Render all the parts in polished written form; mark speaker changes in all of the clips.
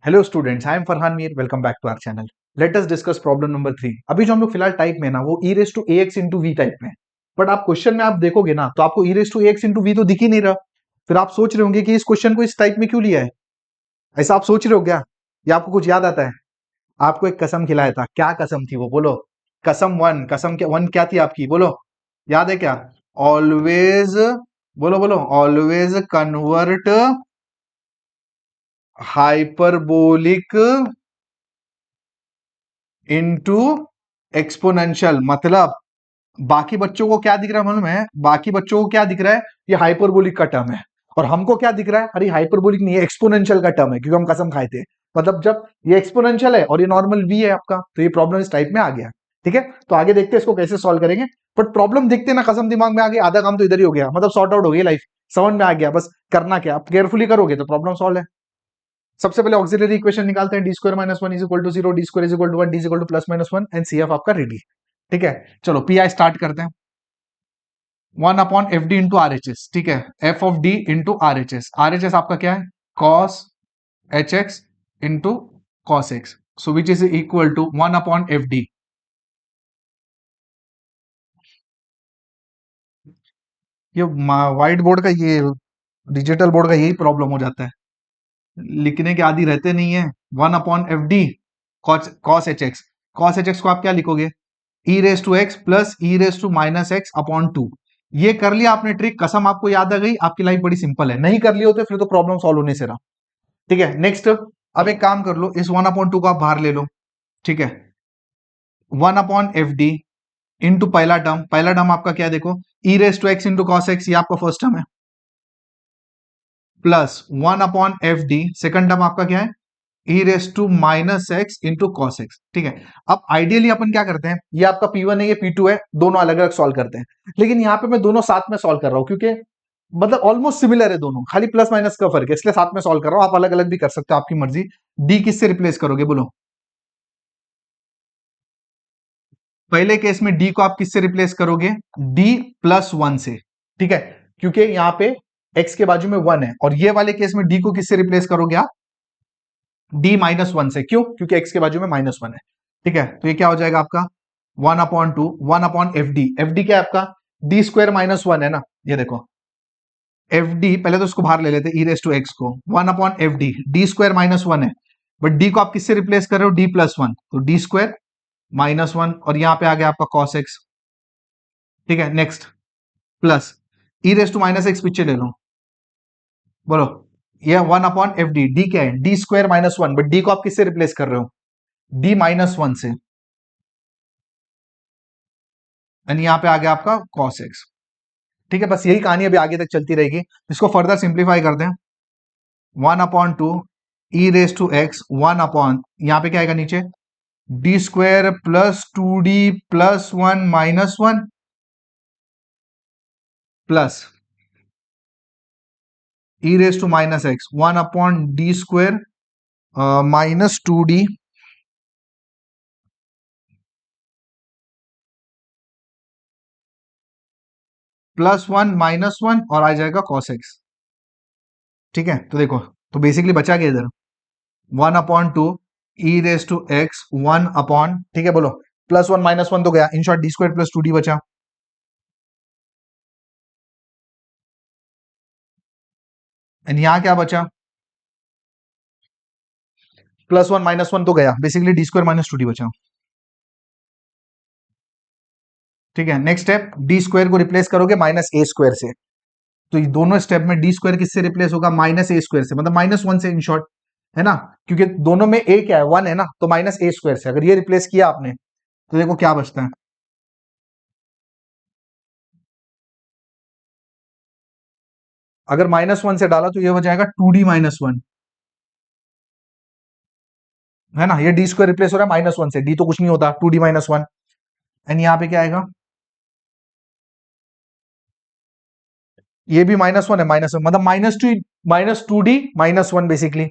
Speaker 1: Hello students, I am Farhan Mir. Welcome back to our channel. Let us discuss problem number 3। अभी जो हम लोग फिलहाल टाइप में ना, वो e raise to a x into v type में है। बट आप क्वेश्चन में आप देखोगे ना, तो आपको e raise to a x into v तो दिख ही नहीं रहा। फिर आप सोच रहे होंगे कि इस क्वेश्चन को इस टाइप में क्यों लिया है। ऐसा आप सोच रहे हो क्या? या आपको कुछ याद आता है? आपको एक कसम खिलाया था, क्या कसम थी वो बोलो? कसम वन, कसम क्या वन क्या थी आपकी, बोलो। याद है क्या? ऑलवेज, बोलो बोलो, always convert hyperbolic into exponential. मतलब बाकी बच्चों को क्या दिख रहा है मालूम है? बाकी बच्चों को क्या दिख रहा है? ये हाइपरबोलिक का टर्म है। और हमको क्या दिख रहा है? अरे हाइपरबोलिक नहीं है, एक्सपोनेंशियल का टर्म है, क्योंकि हम कसम खाए थे। मतलब जब ये एक्सपोनेंशियल है और ये नॉर्मल वी है आपका, तो ये प्रॉब्लम इस टाइप में आ गया। ठीक है, तो आगे देखते हैं इसको कैसे सॉल्व करेंगे। बट प्रॉब्लम देखते ना, कसम दिमाग में आ गई, आधा काम तो इधर ही हो गया। मतलब सॉर्ट आउट हो गई लाइफ, समझ में आ गया। बस करना क्या, आप केयरफुली करोगे तो प्रॉब्लम सॉल्व है। सबसे पहले ऑक्सिलरी इक्वेशन निकालते हैं। D square minus one is equal to zero, D square is equal to one, D is equal to plus minus one, and C F आपका रेडी। ठीक है, चलो पी आई स्टार्ट करते हैं। One upon F D into R H S. ठीक है, F of D into R H S. R H S आपका क्या है? Cos H X into cos X, so which is equal to one upon F D. ये white board का, ये digital board का यही प्रॉब्लम हो जाता है, लिखने के आदि रहते नहीं है। One upon F d cos H x. Cos H x को आप क्या लिखोगे? E raise to x plus E raise to minus x upon two. ये कर लिया आपने ट्रिक, कसम आपको याद आ गई, आपकी लाइफ बड़ी सिंपल है। नहीं कर लिया होते फिर तो प्रॉब्लम सॉल्व होने से रहा। ठीक है, नेक्स्ट। अब एक काम कर लो, इस वन अपॉन टू को आप बाहर ले लो। ठीक है, one upon F D into पहला टर्म। पहला टर्म आपका क्या है देखो, e raise to x into cos x, ये आपका फर्स्ट टर्म है, plus one upon F d. Second term आपका क्या है? E raise to minus x into cos x. ठीक है, अब आइडियली अपन क्या करते हैं, ये आपका P1 है, ये P2 है, दोनों अलग अलग सॉल्व करते हैं। लेकिन यहाँ पे मैं दोनों साथ में सॉल्व कर रहा हूं, क्योंकि मतलब ऑलमोस्ट सिमिलर है दोनों, खाली प्लस माइनस का फर्क है, इसलिए साथ में सॉल्व कर रहा हूं। आप अलग अलग भी कर सकते हो, आपकी मर्जी। डी किससे रिप्लेस करोगे बोलो? पहले केस में डी को आप किससे रिप्लेस करोगे? डी प्लस वन से। ठीक है, क्योंकि यहाँ पे एक्स के बाजू में वन है, और ये वाले केस में डी को किससे रिप्लेस करोगे आप? डी माइनस वन से। क्यों? क्योंकि एक्स के बाजू में माइनस वन है। ठीक है, तो ये क्या हो जाएगा आपका? One upon to, one upon F D. F D क्या है आपका? डी स्क्वायर माइनस वन है ना, ये देखो। एफ डी, पहले तो इसको बाहर ले लेते, ई रेस टू एक्स को। One upon F D, D square minus one है, बट डी को आप किससे रिप्लेस कर रहे हो? डी प्लस वन, तो डी स्क्वायर माइनस वन, और यहां पे आ गया आपका कॉस एक्स। ठीक है, next, plus E raise to minus X पीछे ले लो, बोलो। ये one upon F D, D क्या है? D square minus one, but D को आप किससे रिप्लेस कर रहे हो? डी माइनस वन से, एंड यहां पे आ गया आपका कॉस एक्स। ठीक है, बस यही कहानी अभी आगे तक चलती रहेगी। इसको फर्दर सिंप्लीफाई करते हैं। One upon two E raise to X, one upon, यहां पे क्या आएगा नीचे? D square plus two D plus one minus one, plus E raise to minus X, one upon D square minus two D plus one minus one, और आ जाएगा cos x. ठीक है, तो देखो, तो बेसिकली बचा गया इधर one upon two E raise to X, one upon, ठीक है बोलो, प्लस वन माइनस वन तो गया, in short D square plus two D बचा। एंड यहां क्या बचा? प्लस वन माइनस वन तो गया, basically D square minus two D बचा। ठीक है, नेक्स्ट स्टेप, डी स्क्वायर को रिप्लेस करोगे माइनस ए स्क्वायर से। तो ये दोनों स्टेप में डी स्क्वायर किससे रिप्लेस होगा? माइनस ए स्क्वायर से, मतलब माइनस वन से इन शॉर्ट, है ना, क्योंकि दोनों में ए क्या है? वन है ना, तो माइनस ए स्क्वायर से। अगर ये रिप्लेस किया आपने, तो देखो क्या बचता है। अगर माइनस वन से डाला तो ये हो जाएगा टू डी माइनस वन, है ना। ये डी स्क्वायर रिप्लेस हो रहा है माइनस वन से, डी तो कुछ नहीं होता, two D minus one. And यहाँ पे क्या आएगा? ये भी माइनस वन है, माइनस वन मतलब minus two D minus one basically.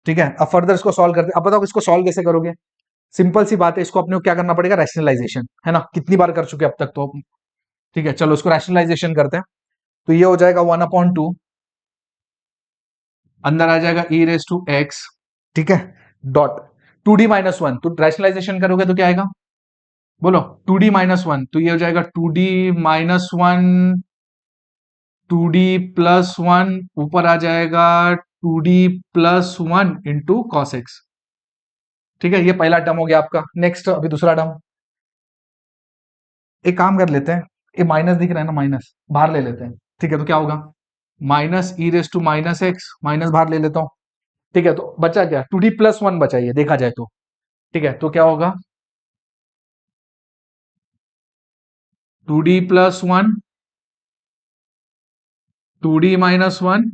Speaker 1: ठीक है, अब फर्दर इसको सॉल्व करते हैं। अब बताओ इसको सॉल्व कैसे करोगे? सिंपल सी बात है, इसको अपने को क्या करना पड़ेगा? रैशनलाइजेशन, है ना, कितनी बार कर चुके अब तक तो। ठीक है, चलो इसको रैशनलाइजेशन करते हैं। तो ये हो जाएगा वन अपॉन टू अंदर आ जाएगा ई रेस टू एक्स, ठीक है, डॉट 2d-1, तो रैशनलाइजेशन करोगे तो क्या आएगा, बोलो 2d-1, तो ये हो जाएगा 2d-1, 2d+1, ऊपर आ जाएगा 2d+1 इंटू कॉस एक्स। ठीक है, ये पहला टर्म हो गया आपका। नेक्स्ट अभी दूसरा टर्म, एक काम कर लेते हैं, ये माइनस दिख रहा है ना, माइनस बाहर ले लेते हैं। ठीक है, तो क्या होगा, minus E raise to minus X, minus बाहर ले लेता हूं। ठीक है, तो बचा क्या, 2d+1 बचा, ये देखा जाए तो। ठीक है, तो क्या होगा, 2d+1, 2d-1,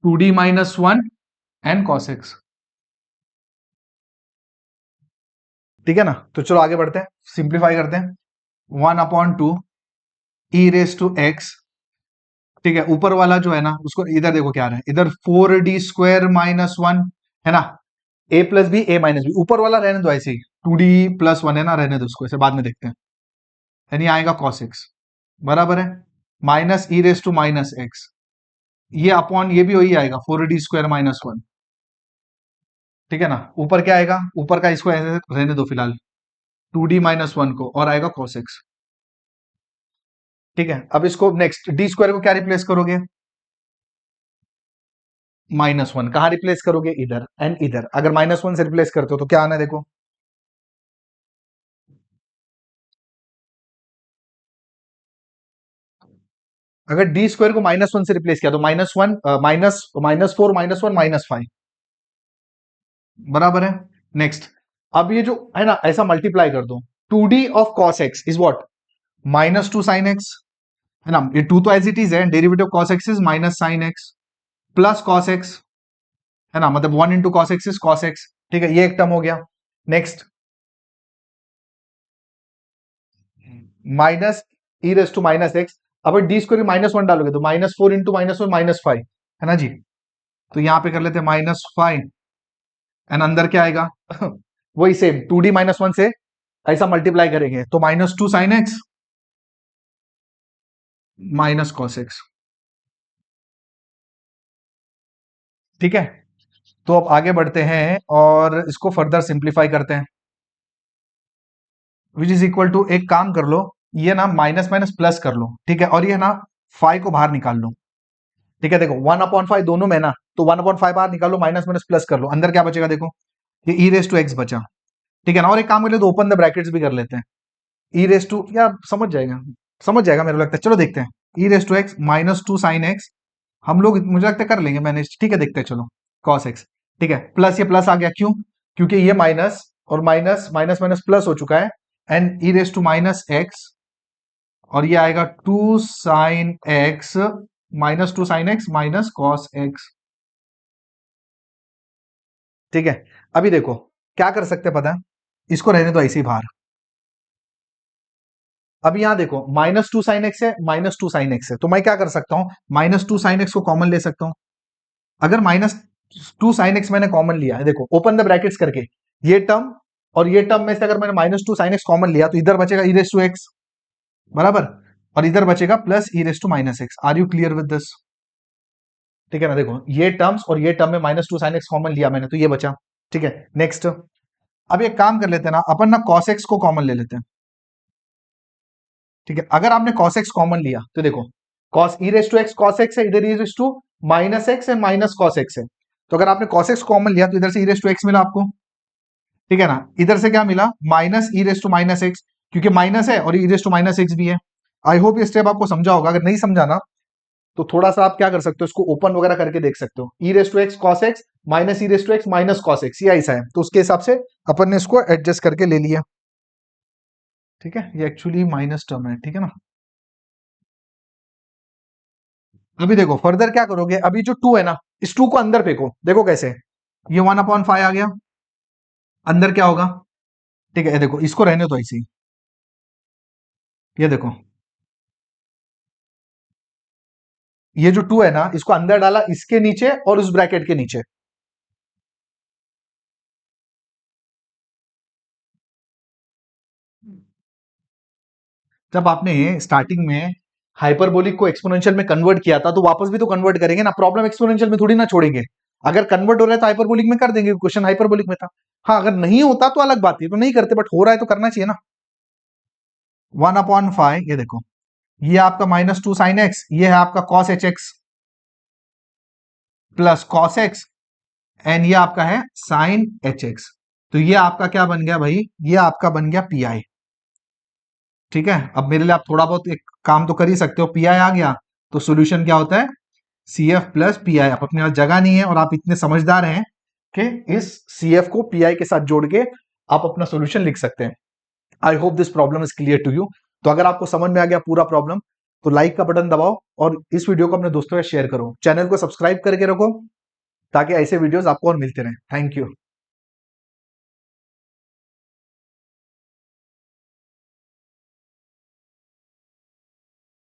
Speaker 1: 2d-1 and cos x. ठीक है ना, तो चलो आगे बढ़ते हैं, सिंप्लीफाई करते हैं। 1/2 ई रेस टू एक्स, ठीक है, ऊपर वाला जो है ना उसको इधर देखो क्या रहा है, इधर 4d² - 1 है ना, a+b a-b, ऊपर वाला रहने दो ऐसे ही, 2d+1 है ना, रहने दो उसको, ऐसे बाद में देखते हैं। यानी आएगा cos x, बराबर है, minus E raise to minus X, ये अपॉन ये भी वही आएगा 4d² - 1। ठीक है ना, ऊपर क्या आएगा, ऊपर का इसको ऐसे रहने दो फिलहाल, 2d-1 को, और आएगा cos x। ठीक है, अब इसको नेक्स्ट d² को क्या रिप्लेस करोगे, -1, कहां रिप्लेस करोगे, इधर, एंड इधर अगर -1 से रिप्लेस करते हो तो क्या आना है देखो, अगर d² को -1 से रिप्लेस किया तो -1, -4, -1, -5, बराबर है। नेक्स्ट, अब ये जो है ना ऐसा मल्टीप्लाई कर दो, 2d of cos x is what, -2 sin x, है ना, ये 2 तो एज इट इज है, derivative cos x is minus sin x plus cos x, है ना, मतलब 1 into cos x is cos x। ठीक है, ये एक टर्म हो गया। Next, minus E raise to minus X, अब d² -1 डालोगे तो -4 इंटू -1 -5, है ना जी, तो यहां पे कर लेते हैं -5, एंड अंदर क्या आएगा वही सेम 2d-1 से ऐसा मल्टीप्लाई करेंगे तो -2 sin x minus cos x। ठीक है, तो अब आगे बढ़ते हैं और इसको फर्दर सिंप्लीफाई करते हैं, विच इज इक्वल टू, एक काम कर लो, ये ना माइनस माइनस प्लस कर लो, ठीक है, और ये ना 5 को बाहर निकाल लो। ठीक है, देखो 1/5 दोनों में ना, तो 1/5 बाहर निकाल लो, माइनस माइनस प्लस कर लो, अंदर क्या बचेगा देखो, ये ई रेस टू एक्स बचा। ठीक है ना, और एक काम कर ले तो ओपन द ब्रैकेट्स भी कर लेते हैं, ई रेस टू, या समझ जाएगा, समझ जाएगा मेरे को लगता है, चलो देखते हैं, e raise to x -2 sin x, हम लोग मुझे लगता है कर लेंगे मैनेज। ठीक है, देखते हैं चलो, cos x, ठीक है, प्लस ये प्लस आ गया, क्यों, क्योंकि ये माइनस और माइनस माइनस माइनस प्लस हो चुका है, and E raise to minus X, और ये आएगा 2 sin x, -2 sin x minus cos x। ठीक है, अभी देखो क्या कर सकते हैं पता है, इसको रहने दो ऐसे ही बाहर। अब यहां देखो -2 sin x है, -2 sin x है, तो मैं क्या कर सकता हूं, -2 sin x को कॉमन ले सकता हूं। अगर -2 sin x मैंने कॉमन लिया है, देखो ओपन द ब्रैकेट्स करके, ये टर्म और ये टर्म में से अगर मैंने -2 sin x कॉमन लिया तो इधर बचेगा ई रेस टू एक्स, बराबर, और इधर बचेगा plus E raise to minus X. Are you clear with this? ठीक है ना, देखो ये टर्म्स और ये टर्म में -2 sin x कॉमन लिया मैंने, तो ये बचा। ठीक है, नेक्स्ट, अब एक काम कर लेते हैं ना, अपन ना cos x को कॉमन ले लेते हैं। ठीक है, अगर आपने cos x कॉमन लिया तो देखो, cos e raise to x cos x है, इधर e raise to minus X and minus cos x है, तो अगर आपने cos x कॉमन लिया तो इधर से e रेस टू x मिला आपको। ठीक है ना, इधर से क्या मिला, minus E raise to minus X, क्योंकि माइनस है और E raise to minus X भी है। आई होप ये स्टेप आपको समझा होगा, अगर नहीं समझा ना तो थोड़ा सा आप क्या कर सकते हो, इसको ओपन वगैरह करके देख सकते हो, e raise to x cos x minus E raise to x minus cos x, ये ऐसा है, तो उसके हिसाब से अपन ने इसको एडजस्ट करके ले लिया। ठीक है, ये एक्चुअली माइनस टर्म है, ठीक है ना। अभी देखो फर्दर क्या करोगे, अभी जो टू है ना, इस टू को अंदर फेंको, देखो कैसे, ये 1/5 आ गया, अंदर क्या होगा, ठीक है, ये देखो इसको रहने दो ऐसे ही, ये देखो ये जो टू है ना, इसको अंदर डाला इसके नीचे और उस ब्रैकेट के नीचे। जब आपने स्टार्टिंग में हाइपरबोलिक को एक्सपोनेंशियल में कन्वर्ट किया था तो वापस भी तो कन्वर्ट करेंगे ना, प्रॉब्लम एक्सपोनेंशियल में थोड़ी ना छोड़ेंगे। अगर कन्वर्ट हो रहा है तो हाइपरबोलिक में कर देंगे, क्वेश्चन हाइपरबोलिक में था। हाँ, अगर नहीं होता तो अलग बात है, तो नहीं करते, बट हो रहा है तो करना चाहिए ना। 1/5, ये देखो, ये आपका -2 sin x, ये है आपका cos hx plus cos x, and ये आपका है sin hx। तो ये आपका क्या बन गया भाई, ये आपका बन गया पी। ठीक है, अब मेरे लिए आप थोड़ा बहुत एक काम तो कर ही सकते हो, पी आ गया तो सोल्यूशन क्या होता है, C F plus P I. आप अपने पास जगह नहीं है और आप इतने समझदार हैं कि इस सी एफ को पी आई के साथ जोड़ के आप अपना सोल्यूशन लिख सकते हैं। I hope this problem is clear to you. तो अगर आपको समझ में आ गया पूरा प्रॉब्लम तो लाइक का बटन दबाओ और इस वीडियो को अपने दोस्तों के साथ शेयर करो, चैनल को सब्सक्राइब करके रखो ताकि ऐसे वीडियोस आपको और मिलते रहें। Thank you.